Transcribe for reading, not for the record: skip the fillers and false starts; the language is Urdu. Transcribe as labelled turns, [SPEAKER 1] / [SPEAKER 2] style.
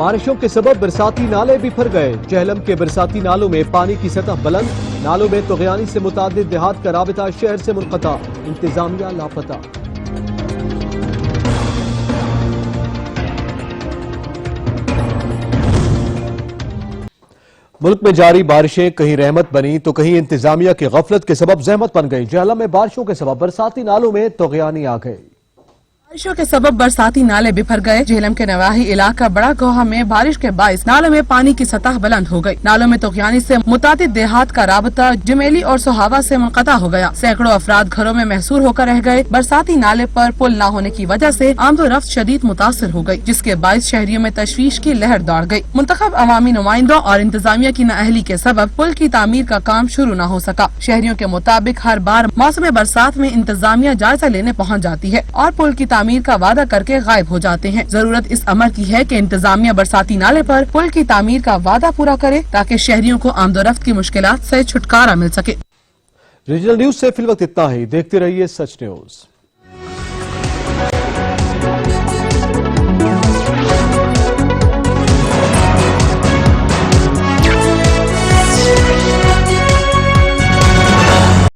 [SPEAKER 1] بارشوں کے سبب برساتی نالے بھی بھر گئے۔ جہلم کے برساتی نالوں میں پانی کی سطح بلند، نالوں میں طغیانی سے متعدد دیہات کا رابطہ شہر سے منقطع، انتظامیہ لاپتہ۔ ملک میں جاری بارشیں کہیں رحمت بنی تو کہیں انتظامیہ کی غفلت کے سبب زحمت بن گئی۔ جہلم میں بارشوں کے سبب برساتی نالوں میں طغیانی آ گئی۔
[SPEAKER 2] بارشوں کے سبب برساتی نالے بفر گئے۔ جہلم کے نواحی علاقہ بڑا گوہا میں بارش کے باعث نالوں میں پانی کی سطح بلند ہو گئی۔ نالوں میں طغیانی سے متعدد دیہات کا رابطہ جمیلی اور سہاوا سے منقطع ہو گیا۔ سینکڑوں افراد گھروں میں محصور ہو کر رہ گئے۔ برساتی نالے پر پل نہ ہونے کی وجہ سے آمد و رفت شدید متاثر ہو گئی، جس کے باعث شہریوں میں تشویش کی لہر دوڑ گئی۔ منتخب عوامی نمائندوں اور انتظامیہ کی نااہلی کے سبب پل کی تعمیر کا کام شروع نہ ہو سکا۔ شہریوں کے مطابق ہر بار موسم برسات میں انتظامیہ جائزہ لینے پہنچ جاتی ہے اور پل کی تعمیر کا وعدہ کر کے غائب ہو جاتے ہیں۔ ضرورت اس امر کی ہے کہ انتظامیہ برساتی نالے پر پل کی تعمیر کا وعدہ پورا کرے تاکہ شہریوں کو آمد و رفت کی مشکلات سے چھٹکارا مل سکے۔
[SPEAKER 1] ریجنل نیوز سے فی الوقت اتنا ہی۔ دیکھتے رہیے سچ نیوز۔